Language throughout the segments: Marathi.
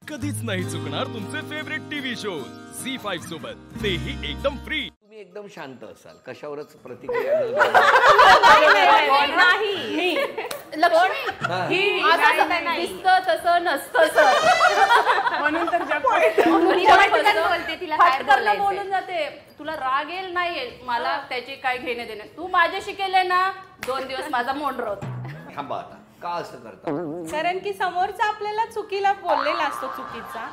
कधीच नाही चुकणार तुमचे फेवरेट टीव्ही शोज झी5 सोबत, तेही एकदम फ्री. तुम्ही एकदम शांत असाल, कशावरच प्रतिक्रिया नाही. लक्ष्मी दिसतं तसं नसतं सर, म्हणून तर बोलते तिला काय बोलून जाते. तुला राग येईल नाही येईल मला त्याची काय घेणे देणे. तू माझ्याशी केलंय ना 2 दिवस माझा मोंढरा होता. थांबा आता, का असं करता? कारण की समोरचा आपल्याला चुकीला बोललेला असतो चुकीचा,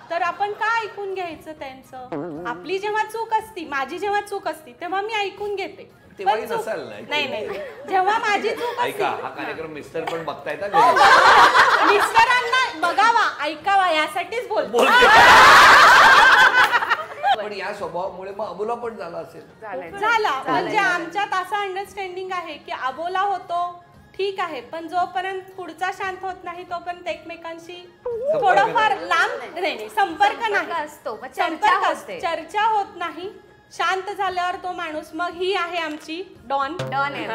तर आपण का ऐकून घ्यायचं त्यांचं? आपली जेव्हा चूक असती, माझी जेव्हा चूक असती तेव्हा मी ऐकून घेते. तेव्हाही नसाल नाही, जेव्हा माझी चूक ऐका, हा कार्यक्रम मिस्टर पण बघतायत, मिस्टरांना बघावा ऐकावा यासाठीच बोलतो. पण या स्वभावामुळे मग अबोला पण झाला असेल. झाला म्हणजे आमच्यात असं अंडरस्टँडिंग आहे की अबोला होतो ठीक आहे, पण जोपर्यंत पुढचा शांत होत नाही तोपर्यंत एकमेकांशी थोडंफार लांब नाही, संपर्क नाही असतो, चर्चा होत नाही. शांत झाल्यावर तो माणूस, मग ही आहे आमची डॉन आहे.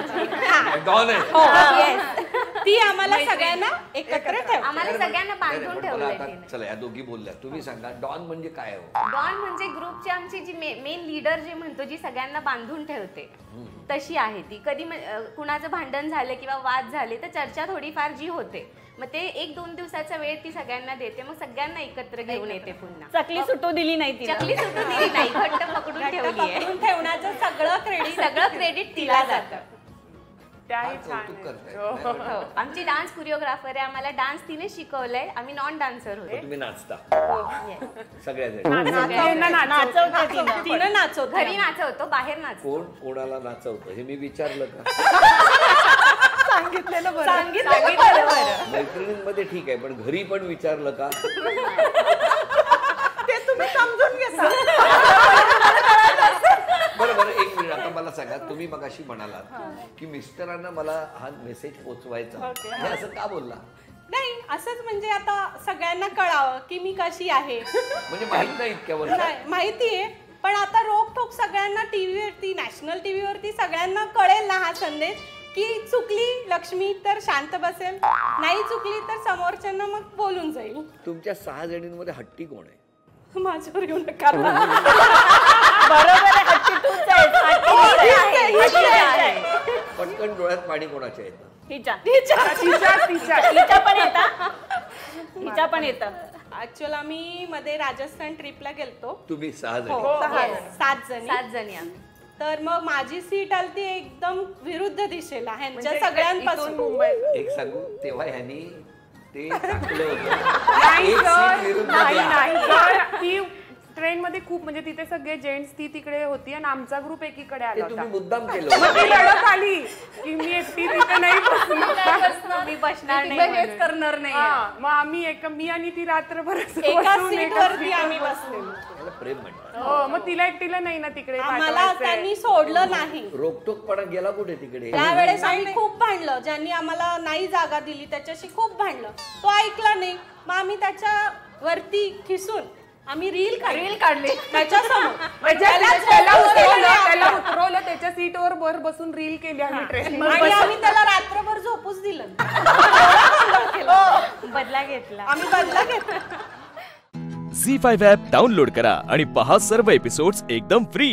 ती आम्हाला सगळ्यांना एकत्र ठेवते, आम्हाला सगळ्यांना बांधून ठेवलंय. चला या दोघी बोलल्या, तुम्ही सांगा डॉन म्हणजे काय? डॉन म्हणजे ग्रुपची आमची जी मेन लीडर जे म्हणतो, जी सगळ्यांना बांधून ठेवते, तशी आहे ती. कधी कुणाचं भांडण झालं किंवा वाद झाले तर चर्चा थोडीफार जी होते, मग ते 1-2 दिवसाचा वेळ ती सगळ्यांना देते, मग सगळ्यांना एकत्र घेऊन येते. पुन्हा चकली सुटू दिली नाही, चकली सुटू दिली नाही, घट्ट पकडून ठेवण्याचं सगळं क्रेडिट तिला जातं. आमची डान्स कोरिओग्राफर आहे, आम्हाला डान्स तिने शिकवलंय. आम्ही नॉन डान्सर होतो. तुम्ही नाचता सगळ्या घरी नाचवतो, बाहेर नाचतो. कोण कोणाला नाचवतं हे मी विचारलं का? सांगितलेलं मैत्रिणींमध्ये ठीक आहे, पण घरी पण विचारलं का? ते तुम्ही समजून घेता. बरं, एक मिनिट, आता मला सांगा, तुम्ही मगाशी म्हणालात की मिस्टरांना मला हा मेसेज पोचवायचा, हे असं का बोलला? नाही, असंच म्हणजे आता सगळ्यांना कळावं की मी कशी आहे. म्हणजे माहित नाही इतक्या वर्षात? माहितीये, पण आता रोखोक सगळ्यांना टीव्हीवरती, नॅशनल टीव्हीवरती सगळ्यांना कळेल ना हा संदेश की चुकली लक्ष्मी तर शांत बसेल, नाही चुकली तर समोरच्यांना मग बोलून जाईल. तुमच्या 6 जणींमध्ये हट्टी कोण आहे? माझ्यावर येऊ नका. पटकन डोळ्यात पाणी कोणाच्या येतं? हिच्या पण येतं. ऍक्च्युअली आम्ही मध्ये राजस्थान ट्रिपला गेलतो. तुम्ही 6 जणी? 7 जणी. तर मग माझी सीट आलती एकदम विरुद्ध दिशेला ह्यांच्या सगळ्यांपासून. एक सांगू, तेव्हा ह्यांनी ते ट्रेन मध्ये खूप, म्हणजे तिथे सगळे जेंट्स, ती तिकडे होती आणि आमचा ग्रुप एकीकडे आला होता. तुम्ही मुद्दाम केलं, मग ती रडत आली की मी एकटी तिथे नाही बसणार, मी बसणार नाही, हेच करणार नाही. मग मी आणि ती रात्रभर एका सीटवरती आम्ही बसलेलो. प्रेम म्हणतात. हो, मग तिला एकटीला नाही ना तिकडे, आम्हाला त्यांनी सोडलं नाही. रोकटोकपणा गेला कुठे तिकडे? त्यावेळेस आम्ही खूप भांडलं, ज्यांनी आम्हाला नाही जागा दिली त्याच्याशी खूप भांडलं. तो ऐकला नाही, मग आम्ही त्याच्या वरती खिसून आम्ही रील काढले त्याच्यासमोर. त्याला उतरवलं, त्याच्या सीटवर वर बसून रील केली आम्ही ट्रेन, आणि आम्ही त्याला रात्रभर झोपूच दिलं. बदला घेतला. आम्ही बदला घेतला. झी5 ॲप डाउनलोड करा आणि पहा सर्व एपिसोड्स एकदम फ्री.